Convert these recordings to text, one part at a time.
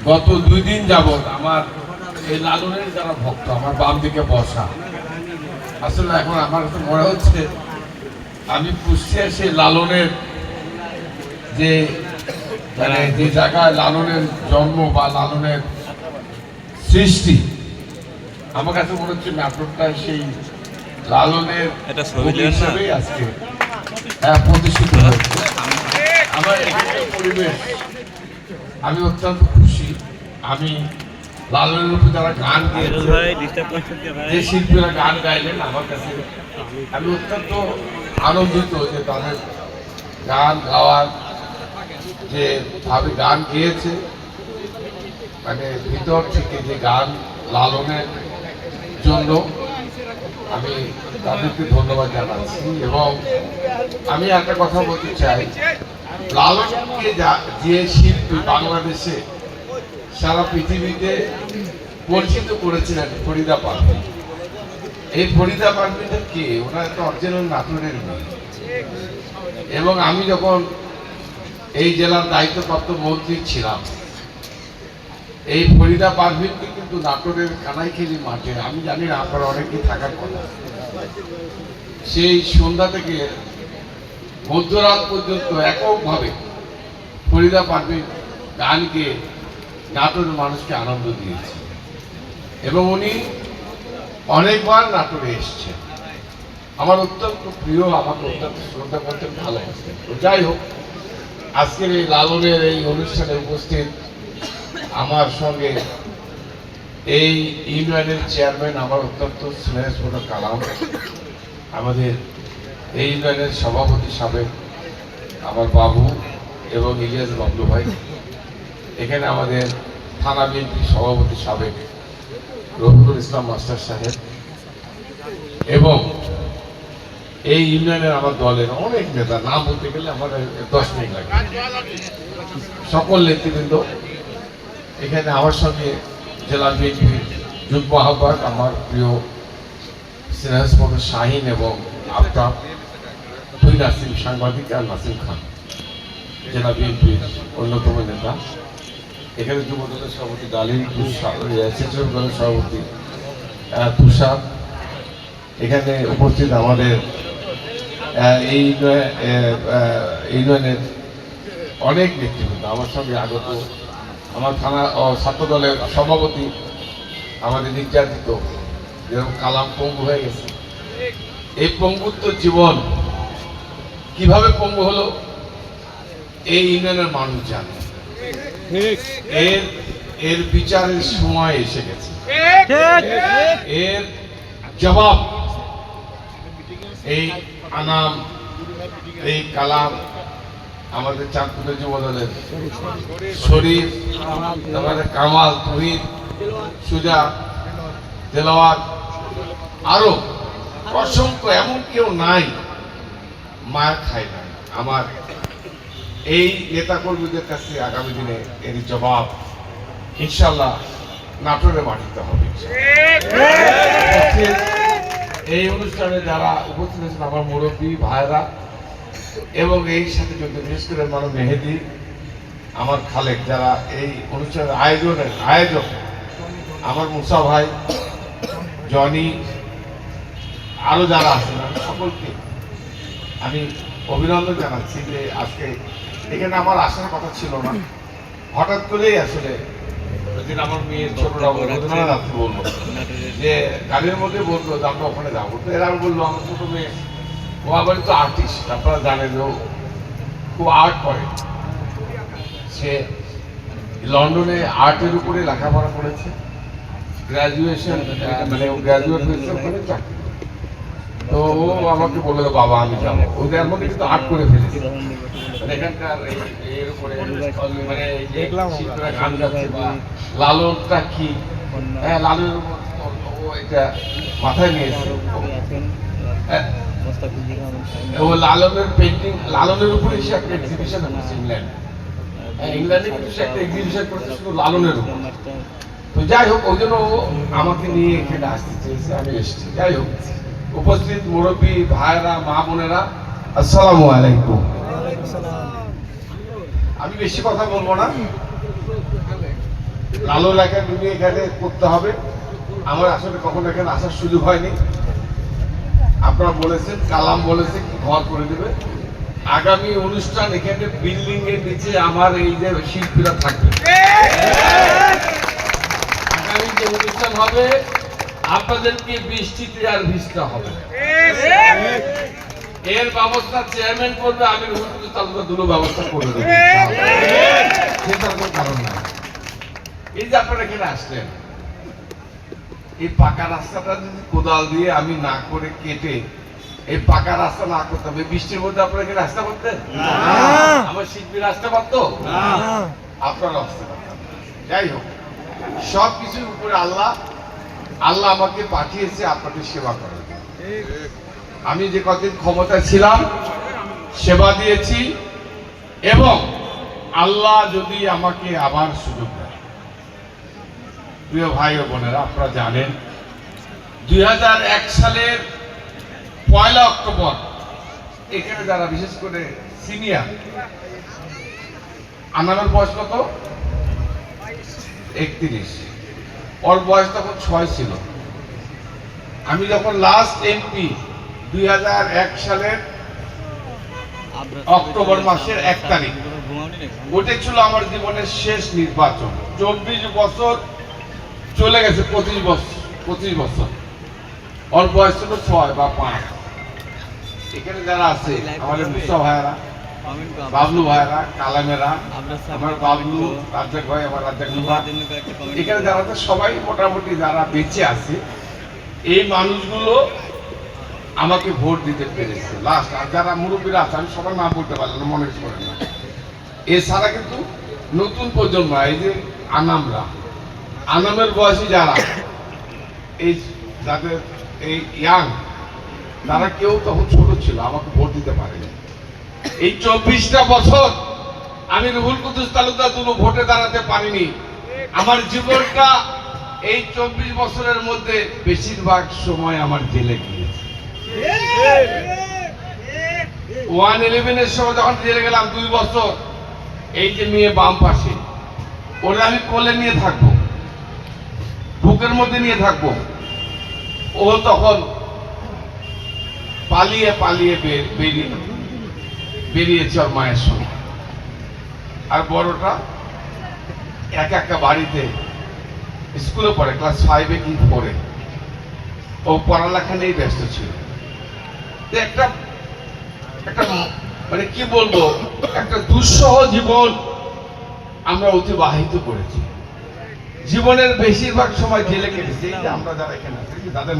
গত 2 দিন যাবৎ আমার এই লালনের যারা ভক্ত আমার বাম দিকে বসা, আসলে এখন আমার কাছে মনে হচ্ছে আমি কুষ্টিয়া সেই লালনের যে মানে যে জায়গায় লালনের জন্ম বা লালনের সৃষ্টি, আমার কাছে মনে হচ্ছে নাটকটা সেই লালনের হিসেবেই আজকে প্রতিষ্ঠিত হয়েছে। আমার এখানকার পরিবেশ আমি অত্যন্ত খুশি। আমি লালনের উপর যারা গান গেয়েছে, যে শিল্পীরা গান গাইলেন, আমার কাছে আমি অত্যন্ত আনন্দিত যে তাদের গান গাওয়ার যে ভাবে গান গেয়েছে, মানে ভিতর থেকে যে গান লালনের জন্য আমি তাদেরকে ধন্যবাদ জানাচ্ছি। এবং আমি একটা কথা বলতে চাই, লালনকে যে শিল্পী বাংলাদেশে সারা পৃথিবীতে পরিচিত করেছিলেন ফরিদা পারভীন। এই ফরিদা পারভীনটা কে? ওনার একটা অরিজিনাল নাটোরের মেয়ে। এবং আমি যখন এই জেলার দায়িত্বপ্রাপ্ত মন্ত্রী ছিলাম, এই ফরিদা পারভীনকে কিন্তু নাটোরের কানাইখালী মাঠে, আমি জানি না আপনারা অনেকেই থাকার কথা, সেই সন্ধ্যা থেকে মধ্যরাত পর্যন্ত এককভাবে ফরিদা পারভীন গান গেয়ে নাটোরের মানুষকে আনন্দ দিয়েছে। এবং উনি অনেকবার নাটোরে এসছে। আমার অত্যন্ত প্রিয়, আমাকে অত্যন্ত শ্রদ্ধা করতে ভালোবাসে। তো যাই হোক, আজকের এই লালনের এই অনুষ্ঠানে উপস্থিত আমার সঙ্গে এই ইউনিয়নের চেয়ারম্যান আমার অত্যন্ত স্নেহস্পদ কালাম, আমাদের এই ইউনিয়নের সভাপতি সাবেক আমার বাবু এবং ইলিয়াস বাবলু ভাই, এখানে আমাদের থানা বিএনপির সভাপতি সাবেক রফিকুল ইসলাম মাস্টার সাহেব, এবং এই ইউনিয়নের আমার দলের অনেক নেতা, নাম বলতে গেলে আমার 10 মিনিট লাগে, সকল নেতৃবৃন্দ এখানে আমার সঙ্গে জেলা বিএনপির যুগ্ম আহ্বায়ক আমার প্রিয় স্নেহস্পদ শাহিন এবং আফতাব, দুই নাসিম সাংবাদিক আর নাসিম খান জেলা বিএনপির অন্যতম নেতা, এখানে যুব দলের সভাপতি ডালিম, স্বেচ্ছাসেবক দলের সভাপতি তুষার, এখানে উপস্থিত আমাদের এই ইউনিয়নের অনেক নেতৃবৃন্দ, আমার সঙ্গে আগত আমার থানা ছাত্র দলের সভাপতি আমাদের নির্যাতিত যেরকম কালাম পঙ্গু হয়ে গেছে। এই পঙ্গুত্ব জীবন কিভাবে পঙ্গু হলো এই ইউনিয়নের মানুষ জানে। এর বিচারের সময় এসে গেছে, এর জবাব এই আনাম, এই কালাম, আমাদের চাঁদপুরের যুব দলের শরীফ, আমাদের কামাল, তহিদ, সুজা, তেলাওয়াত, আরো অসংখ্য, এমন কেউ নাই মার খায় না। আমার এই নেতাকর্মীদের কাছে আগামী দিনে এর জবাব ইনশাল্লাহ নাটোরে মাটিতে হবে। এই অনুষ্ঠানে যারা উপস্থিত হয়েছেন আমার মুরব্বী ভাইরা এবং এই সাথে জড়িত, বিশেষ করে আমার মেহেদি, আমার খালেক, যারা এই অনুষ্ঠানের আয়োজক আমার মুসা ভাই, জনি, আরো যারা আছেন, আমি সকলকে আমি অভিনন্দন জানাচ্ছি যে আজকে এখানে আমার আসার কথা ছিল না, হঠাৎ করেই আসলে আমার মেয়ের ছোটরা রাত্রে বললো যে গাড়ির মধ্যে বললো যে আমরা ওখানে যাবো। তো এরা বললো আমার ছোট মেয়ে, ও আবার তো আর্টিস্ট, আপনারা জানেন ও খুব আর্ট করে, সে লন্ডনে আর্টের উপরে লেখাপড়া করেছে, গ্রাজুয়েশন মানে ও গ্রাজুয়েট হয়েছে ওখানে চাকরি। তো ও আমাকে বললো বাবা আমি যাবো, ওদের মধ্যে কিন্তু আর্ট করে ফেলেছে এখানকার এর উপরে, মানে শিল্পীরা গান গাচ্ছে বা লালনটা কি, হ্যাঁ লালনের এটা মাথায় নিয়েছে। ও লালনের পেন্টিং, লালনের উপরে সে একটা এক্সিবিশন হচ্ছে ইংল্যান্ডে কিন্তু সে একটা এক্সিবিশন করছে শুধু লালনের উপর। তো যাই হোক, ওই জন্য ও আমাকে নিয়ে এখানে আসতে চেয়েছে, আমি এসেছি। যাই হোক, উপস্থিত মুরব্বী ভাইরা, মা বোনেরা, আসসালামু আলাইকুম। আমি বেশি কথা বলবো না, লালু একাডেমি এখানে করতে হবে। আমার আসলে কখনো এখানে আসার সুযোগ হয়নি। আপনারা বলেছেন, কালাম বলেছে কি ঘর করে দেবে। আগামী অনুষ্ঠান এখানে বিল্ডিং এর নিচে আমার এই যে শিল্পীরা থাকবে। আগামী যে অনুষ্ঠান হবে আপনাদেরকে বৃষ্টিতে আর ভিজতে হবে। এর ব্যবস্থা চেয়ারম্যান করবে, আমি দুটো ব্যবস্থা করে দেবো, সেটার কোনো কারণ নাই। এই যে আপনারা এখানে আসলেন, এই পাকা রাস্তাটা যদি কোদাল দিয়ে আমি না করে কেটে এই পাকা রাস্তা না করতাম, এই বৃষ্টির মধ্যে আপনারা এখানে রাস্তা করতেন? আমার শিল্পী রাস্তা পারতো? আপনারা আসতে পারতেন। যাই হোক, সব কিছুর উপরে আল্লাহ আমাকে পাঠিয়েছে আপনাদের সেবা করার জন্য। আমি যে কদিন ক্ষমতায় ছিলাম সেবা দিয়েছি, এবং আল্লাহ যদি আমাকে আবার সুযোগ দেয়, প্রিয় ভাই ও বোনেরা, আপনারা জানেন 2001 সালের 1 অক্টোবর এখানে যারা বিশেষ করে সিনিয়র, আমার বয়স কত? 31। ওর বয়স তখন 6 ছিল। আমি যখন লাস্ট এমপি 2001 সালের অক্টোবর মাসের 1 তারিখ, ওটা ছিল আমার জীবনের শেষ নির্বাচন। 24 বছর চলে গেছে, 25 বছর। ওর বয়স ছিল 6 বা 5। এখানে যারা আছে আমাদের মুসা ভাইয়েরা, বাবলু ভাইয়েরা, কালামেরা, আমার বাবলু, রাজ্জাক ভাই, আমার রাজ্জাক ভাই, এখানে যারা আছে সবাই মোটামুটি যারা বেঁচে আছে, এই মানুষগুলো আমাকে ভোট দিতে পেরেছে লাস্ট। আর যারা মুরব্বীরা আছে আমি সবার নাম বলতে পারলাম না, মনে করেন না। এছাড়া কিন্তু নতুন প্রজন্ম, এই যে আনামের বয়সী যারা, এই যাদের এই ইয়াং, তারা কেউ তখন ছোট ছিল, আমাকে ভোট দিতে পারেনি। এই 24টা বছর আমি রুহুল কুদ্দুস তালুকদার দুলু ভোটে দাঁড়াতে পারিনি। আমার জীবনটা এই 24 বছরের মধ্যে বেশিরভাগ সময় আমার জেলে গিয়েছে। 111-এর সময় যখন জেলে গেলাম 2 বছর, এই যে মেয়ে বাম পাশে, ওরা আমি কোলে নিয়ে থাকবো, বুকের মধ্যে নিয়ে থাকবো। ও তখন পালিয়ে পালিয়ে বেরিয়েছে ওর মায়ের সঙ্গে। আর বড়টা একটা বাড়িতে স্কুলে পড়ে, ক্লাস 5-এ কি পড়ে, ও পড়ালেখা নিয়ে ব্যস্ত ছিল। একটা মানে কি বলবো, একটা দুঃসহ জীবন আমরা অতিবাহিত করেছি। জীবনের বেশিরভাগ সময় জেলে কেটেছি। এই যে আমরা যারা এখানে আছি, যাদের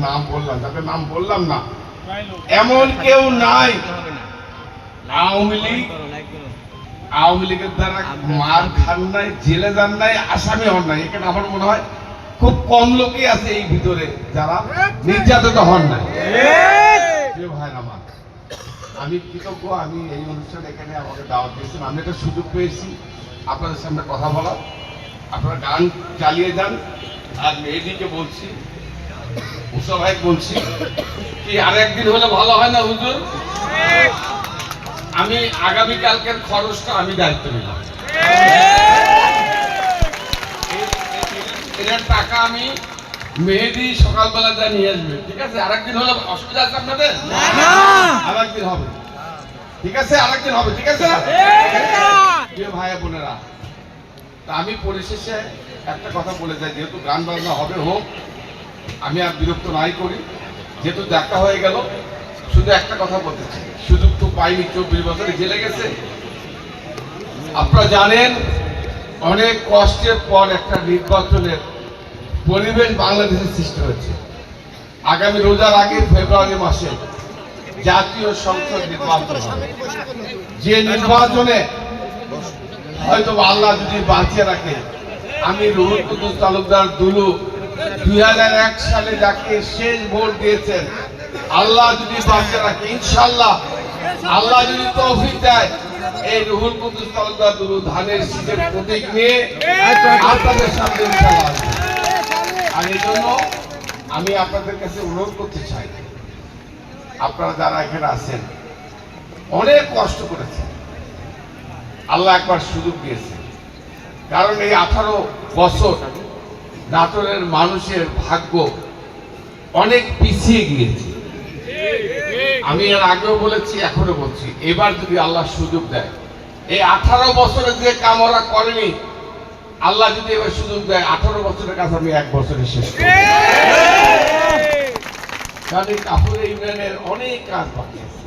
নাম বললাম না, এমন কেউ নাই আওয়ামী লীগের দ্বারা মার খান নাই, জেলে যান নাই, আসামি হন নাই। এখানে আমার মনে হয় খুব কম লোকই আছে এই ভিতরে যারা নির্যাতিত হন নাই। ভাই আমার, আমি কৃতজ্ঞ, আমি এই অনুষ্ঠানে এখানে আমাকে দাওয়াত দিয়েছেন, আমি একটা সুযোগ পেয়েছি আপনাদের সামনে কথা বলার। আপনারা গান চালিয়ে যান। আর মেয়েদিকে বলছি, মুসা ভাই বলছি, কি আর একদিন হলে ভালো হয় না হুজুর? আমি আগামীকালকের খরচটা আমি দায়িত্ব নিলাম। এর টাকা আমি মেহেদি সকালবেলা যা নিয়ে আসবে, ঠিক আছে? আরেকদিন হলে অসুবিধা আছে আপনাদের? আরেকদিন হবে, ঠিক আছে? আরেকদিন হবে, ঠিক আছে? প্রিয় ভাই বোনেরা, তা আমি পরিশেষে একটা কথা বলে যাই, যেহেতু গান বাজনা হবে, হোক, আমি আর বিরক্ত নাই করি, যেহেতু দেখা হয়ে গেল। শুধু একটা কথা বলতে চাই, সুযোগ তো পাইনি, 24 বছরে জেলে গেছে। আপনারা জানেন অনেক কষ্টের পর একটা নির্বাচনের পরিবেশ বাংলাদেশে সৃষ্টি হয়েছে। আগামী রোজার আগে ফেব্রুয়ারি মাসে জাতীয় সংসদ নির্বাচন হবে। যে নির্বাচনে হয়তো আল্লাহ যদি বাঁচিয়ে রাখে, আমি রুহুল কুদ্দুস তালুকদার দুলু 2001 সালে যাকে শেষ ভোট দিয়েছেন, আল্লাহ যদি বাঁচিয়ে রাখে, ইনশাআল্লাহ আল্লাহ যদি তৌফিক দেয়, এই রুহুল কুদ্দুস তালুকদার দুলু ধানের শীষের প্রতীক নিয়ে আপনাদের সামনে ইনশাআল্লাহ আসবে। আর এই জন্য আমি আপনাদের কাছে অনুরোধ করতে চাই, আপনারা যারা এখানে আছেন অনেক কষ্ট করেছেন, আল্লাহ একবার সুযোগ দিয়েছে, কারণ এই 18 বছর নাটোরের মানুষের ভাগ্য অনেক পিছিয়ে গিয়েছে। আমি এর আগেও বলেছি, এখনো বলছি, এবার যদি আল্লাহ সুযোগ দেয়, এই 18 বছরে যে কাম ওরা করেনি, আল্লাহ যদি এবার সুযোগ দেয়, 18 বছরের কাছে আমি 1 বছরে শেষ করব। কারণ এই কাপুর ইউনিয়নের অনেক কাজ বাকি আছে।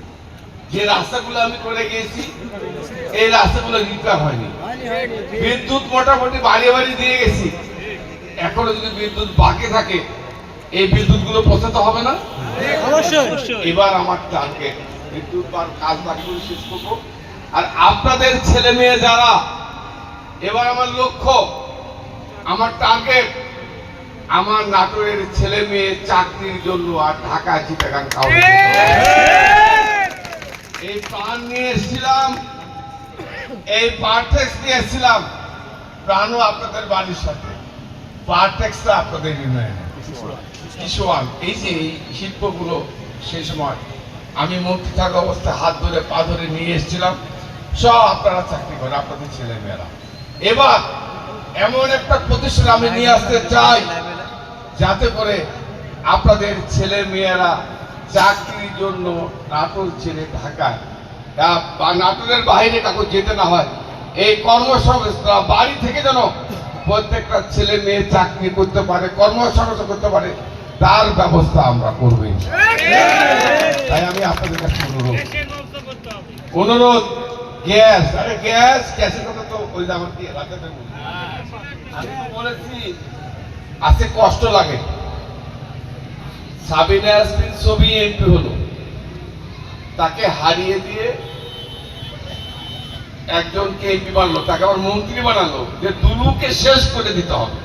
যে রাস্তাগুলো আমি করে গিয়েছি, এই রাস্তাগুলো রিপেয়ার হয়নি। বিদ্যুৎ মোটামুটি বাড়ি বাড়ি দিয়ে গেছি, এখনো যদি বিদ্যুৎ বাকি থাকে, এই বিদ্যুৎ গুলো পৌঁছাতে হবে না? এবার আমার টার্গেট বিদ্যুৎ কাজ বাকি করে শেষ করবো। আর আপনাদের ছেলে মেয়ে যারা, এবার আমার লক্ষ্য, আমার টার্গেট, আমার নাটোরের ছেলে মেয়ে চাকরির জন্য আর ঢাকা চিটাগাং কাউকে এই প্রাণ নিয়ে এসেছিলাম, এই পার্টেক্স নিয়ে এসেছিলাম। প্রাণও আপনাদের বাড়ির সাথে, পার্টেক্সটা আপনাদের ইউনিয়নে কিশোয়ান। এই যে শিল্পগুলো সেই সময় আমি মন্ত্রী থাকা অবস্থায় হাত ধরে পা ধরে নিয়ে এসেছিলাম, সব আপনারা চাকরি করে, আপনাদের ছেলে মেয়েরা। এবার এমন একটা প্রতিষ্ঠান আমি নিয়ে আসতে চাই, যাতে করে আপনাদের ছেলে মেয়েরা চাকরির জন্য নাটোর ছেড়ে ঢাকায় বা নাটোরের বাইরে কাউকে যেতে না হয়। এই কর্মসংস্থান বাড়ি থেকে যেন প্রত্যেকটা ছেলে মেয়ে চাকরি করতে পারে, কর্মসংস্থান করতে পারে, তার ব্যবস্থা আমরা করব। তাই আমি আপনাদের কাছে অনুরোধ, গ্যাস, আরে গ্যাসের কথা তো ওই যে আমার কি আমি বলেছি, আছে কষ্ট লাগে। সাবিনা ইয়াসমিন ছবি এমপি হলো, তাকে হারিয়ে দিয়ে একজনকে এমপি বানালো, তাকে আবার মন্ত্রী বানালো, যে দুলুকে শেষ করে দিতে হবে।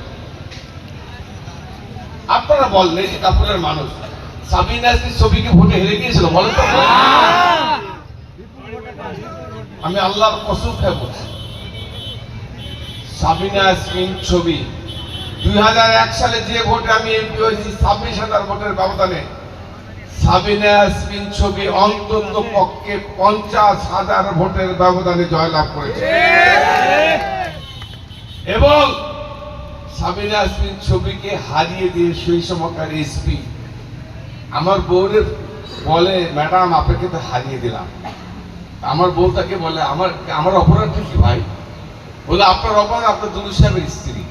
আপনারা বলেন, এই যে কাপুরের মানুষ সাবিনা ইয়াসমিন ছবিকে ভোটে হেরে গিয়েছিল, বলেন তো? আমি আল্লাহর কসম খেয়ে বলছি, সাবিনা ইয়াসমিন ছবি 2001 সালে যে ভোটে আমি এমপি হয়েছি, 26,000 ভোটের ব্যবধানে সাবিনা ইয়াসমিন ছবি অন্তত পক্ষে 50,000 ভোটের ব্যবধানে জয়লাভ করেছে। এবং সাবিনা ইয়াসমিন ছবিকে হারিয়ে দিয়ে সেই সময়কার এসপি আমার বউরে বলে, ম্যাডাম আপনাকে তো হারিয়ে দিলাম। আমার বউ তাকে বলে, আমার অপরাধ কি ভাই? বলে, আপনার অপরাধ আপনার দুলু সাহেবের স্ত্রী।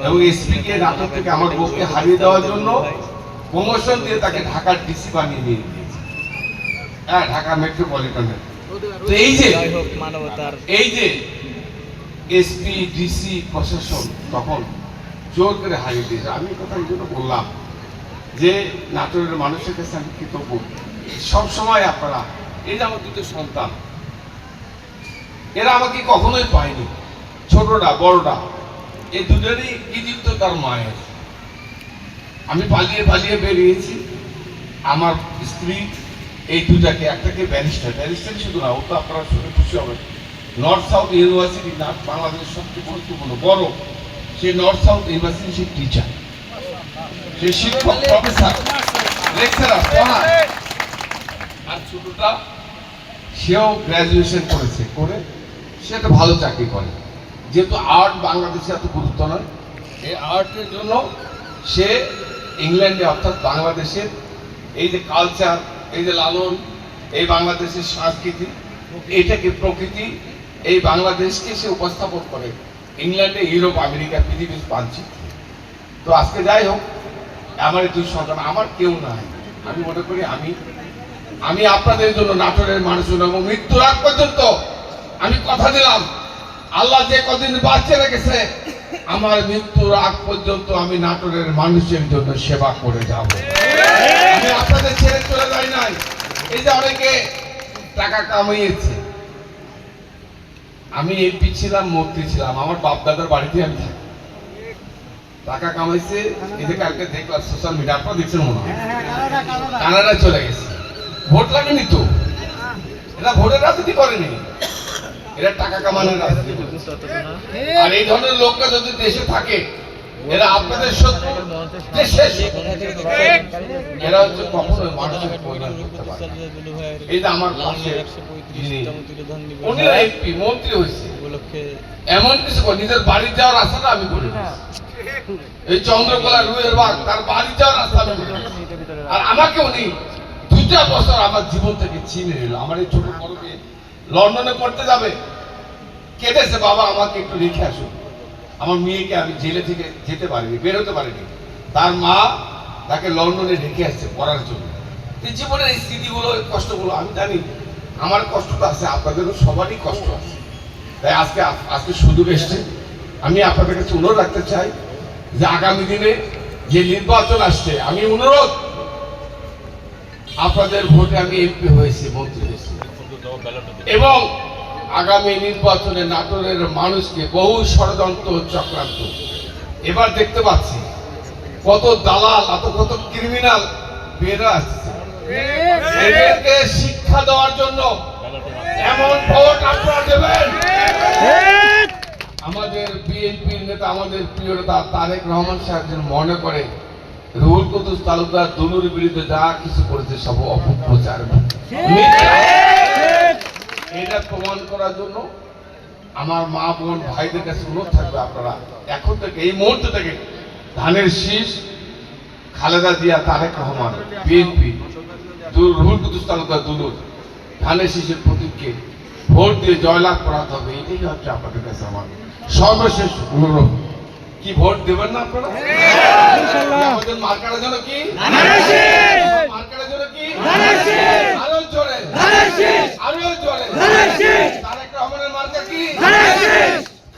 এবং এসপি কে নাটক থেকে আমার বউকে হারিয়ে দেওয়ার জন্য প্রমোশন দিয়ে তাকে ঢাকার ডিসি বানিয়ে নিয়ে গিয়েছে, হ্যাঁ, ঢাকা মেট্রোপলিটনের। তো এই যে এসপি ডিসি প্রশাসন তখন জোর করে হারিয়ে দিয়েছে। আমি কথা এই জন্য বললাম যে নাটোরের মানুষের কাছে আমি কৃতজ্ঞ। সবসময় আপনারা, এই যে আমার দুটো সন্তান, এরা আমাকে কখনোই পায়নি, ছোটটা বড়টা, এই দুজনেই কৃতিত্ব তার মায়ের। আমি পালিয়ে পালিয়ে বেরিয়েছি, আমার স্ত্রী এই দুটাকে, একটাকে ব্যারিস্টার শুধু না, ও তো আপনারা শুনে খুশি হবে, নর্থ সাউথ ইউনিভার্সিটি না বাংলাদেশের সবচেয়ে গুরুত্বপূর্ণ বড়, সে নর্থ সাউথ ইউনিভার্সিটি সে টিচার, সে শিক্ষক, প্রফেসর, লেকচারার, পড়ায়। আর ছোটটা সেও গ্রাজুয়েশন করেছে, করে সে একটা ভালো চাকরি করে। যেহেতু আর্ট বাংলাদেশে এত গুরুত্ব নয়, এই আর্টের জন্য সে ইংল্যান্ডে, অর্থাৎ বাংলাদেশের এই যে কালচার, এই যে লালন, এই বাংলাদেশের সংস্কৃতি, এইটাকে প্রকৃতি, এই বাংলাদেশকে সে উপস্থাপন করে ইংল্যান্ডে, ইউরোপ, আমেরিকা, পৃথিবীর মানচিত্রে। তো আজকে যাই হোক, আমার এই দুই সন্তান, আমার কেউ নাই। আমি মনে করি আমি আপনাদের জন্য, নাটোরের মানুষের জন্য, এবং মৃত্যুর আগ পর্যন্ত আমি কথা দিলাম, আল্লাহ যে কদিন বাঁচিয়ে রেখেছে, আমার মৃত্যুর আগ পর্যন্ত আমি নাটোরের মানুষের জন্য সেবা করে যাব। আমি আপনাদের ছেড়ে চলে যাই নাই। এই যে অনেকে টাকা কামাইয়েছে, আমি এমপি ছিলাম, মন্ত্রী ছিলাম, আমার বাপ দাদার বাড়িতে আমি থাকি, টাকা কামাইছে। এই যে কালকে দেখলাম সোশ্যাল মিডিয়া, আপনারা দেখছেন মনে হয়, কানাডায় চলে গেছে। ভোট লাগেনি তো, এরা ভোটের রাজনীতি করেনি, এরা টাকা কামানোর রাজনীতি। আর এই ধরনের লোকরা যদি দেশে থাকে, এরা আপনাদের শত্রু, দেশের এরা হচ্ছে কখনোই মানুষের পরিণাম করতে পারে। এই যে আমার পাশে উনি এমপি, মন্ত্রী হয়েছে, এমন কিছু নিজের বাড়ি যাওয়ার রাস্তাটা আমি করে এই চন্দ্রকোলা রুয়ের বাগ তার বাড়ি যাওয়ার রাস্তা আমি করে আর আমাকে উনি 2টা বছর আমার জীবন থেকে ছিনে নিল। আমার এই ছোট বড়কে লন্ডনে পড়তে যাবে, কেটেছে, বাবা আমাকে একটু রেখে আসুন। আমার মেয়েকে আমি জেলে থেকে যেতে পারিনি, বেরোতে পারিনি, তার মা তাকে লন্ডনে রেখে আসছে পড়ার জন্য। জীবনের এই স্মৃতিগুলো, কষ্টগুলো আমি জানি আমার কষ্টটা আছে, আপনাদেরও সবারই কষ্ট আছে। তাই আজকে সুযোগ এসছে, আমি আপনাদের কাছে অনুরোধ রাখতে চাই যে আগামী দিনে যে নির্বাচন আসছে, আমি অনুরোধ, আপনাদের ভোটে আমি এমপি হয়েছি, মন্ত্রী হয়েছি, এবং আগামী নির্বাচনে নাটোরের মানুষকে বহু ষড়যন্ত্র চক্রান্ত এবার দেখতে পাচ্ছি, কত দালাল, কত ক্রিমিনাল বেরা আসছে, এদেরকে শিক্ষা দেওয়ার জন্য এমন ভোট আপনারা দেবেন। আমাদের বিএনপির নেতা, আমাদের প্রিয় নেতা তারেক রহমান সাহেব মনে করে রুহুল কুদ্দুস তালুকদার দুলুর বিরুদ্ধে যা কিছু করেছে সব অপপ্রচার, এটা প্রমাণ করার জন্য আমার মা বোন ভাইদের কাছে অনুরোধ থাকবে, আপনারা এখন থেকে এই মুহূর্ত থেকে ধানের শীষ খালেদা জিয়া, তারেক রহমান, বিএনপি, রুহুল কুদ্দুস তালুকদার দুলুর ধানের শীষের প্রতীককে ভোট দিয়ে জয়লাভ করাতে হবে। এটাই হচ্ছে আপনাদের কাছে আমার সর্বশেষ অনুরোধ। কি ভোট দেবেন না আপনারা? আমাদের মার্কারের জন্য কি? মার্কারের জন্য কি? আরো জোরে, আরো জোরে। তারেক রহমানের মার্কা কি?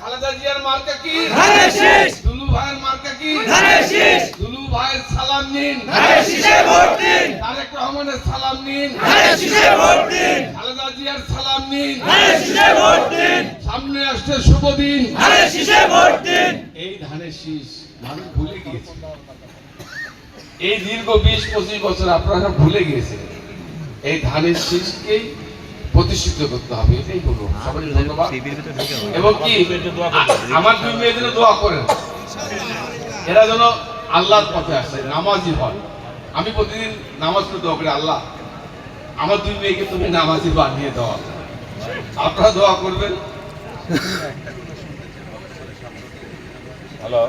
খালেদা জিয়ার মার্কা কি? দুলু ভাইয়ের মার্কা কি? দুলু ভাইয়ের সালাম নিন, তারেক রহমানের সালাম নিন, খালেদা জিয়ার সালাম নিন, সামনে আসছে শুভ দিন, এই ধানের শীষ মানুষ ভুলে গিয়েছে। এই দীর্ঘ 20-25 বছর আপনারা ভুলে গিয়েছেন। এই ধানের শীষকেই প্রতিষ্ঠিত করতে হবে, এটাই হলো। সবাই ধন্যবাদ। এবং কি আমার 2 মেয়ের জন্য দোয়া করেন, এরা যেন আল্লাহর পথে আসে, নামাজি হয়। আমি প্রতিদিন নামাজ পড়ে দোয়া করি, আল্লাহ আমার 2 মেয়েকে তুমি নামাজি বানিয়ে দাও। আপনারা দোয়া করবেন। হ্যালো,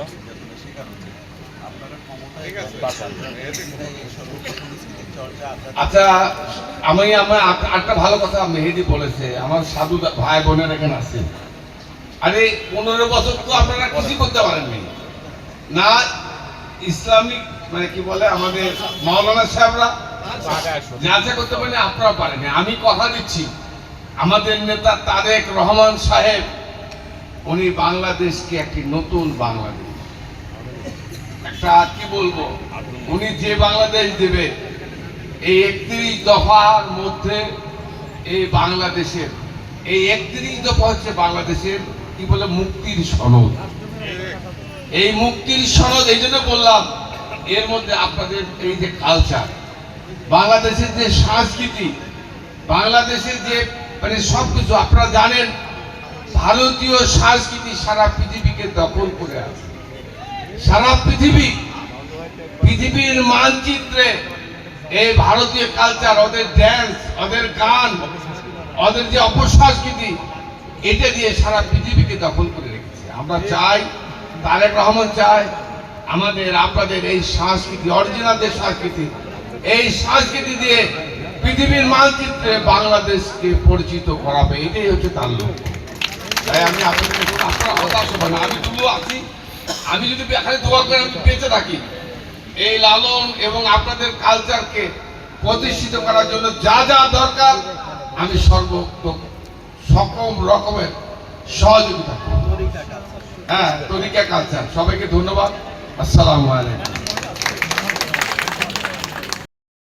আচ্ছা, আমার একটা ভালো কথা মেহেদি বলেছে, আমার সাধু ভাই বোনের এখানে আছে। আরে 15 বছর তো আপনারা কিছু করতে পারেননি না, ইসলামিক মানে কি বলে আমাদের মাওলানা সাহেবরা যা করতে পারেনি, আপনারা পারেনি। আমি কথা দিচ্ছি, আমাদের নেতা তারেক রহমান সাহেব উনি বাংলাদেশকে একটি নতুন বাংলাদেশ, একটা কি বলবো, উনি যে বাংলাদেশ দেবে, এই 31 দফার মধ্যে এই বাংলাদেশের এই 31 দফা হচ্ছে বাংলাদেশের কি বলে মুক্তির সনদ। এই মুক্তির সনদ এই জন্য বললাম, এর মধ্যে আপনাদের এই যে কালচার, বাংলাদেশের যে সংস্কৃতি, বাংলাদেশের যে মানে সবকিছু আপনারা জানেন, ভারতীয় সংস্কৃতি সারা পৃথিবীকে দখল করে আছে। সারা পৃথিবীর মানচিত্রে এই ভারতীয় কালচার, ওদের ড্যান্স, ওদের গান, ওদের যে অপসংস্কৃতি, এটা দিয়ে সারা পৃথিবীকে দখল করে রেখেছে। আমরা চাই, তারেক রহমান চায় আমাদের আপনাদের এই সংস্কৃতি, অরিজিনাল যে সংস্কৃতি, এই সংস্কৃতি দিয়ে পৃথিবীর মানচিত্রে বাংলাদেশকে পরিচিত করাবে, এটাই হচ্ছে তার লক্ষ্য। তাই আমি আপনাদের আপনারা হতাশ হবেন না, আমি তুলো আছি, আমি যদি এখানে দোয়া করে আমি বেঁচে থাকি, এই লালন এবং আপনাদের কালচারকে প্রতিষ্ঠিত করার জন্য যা যা দরকার আমি সকম রকমের সহযোগিতা করব। হ্যাঁ, তরিকা কালচার। সবাইকে ধন্যবাদ। আসসালামু আলাইকুম।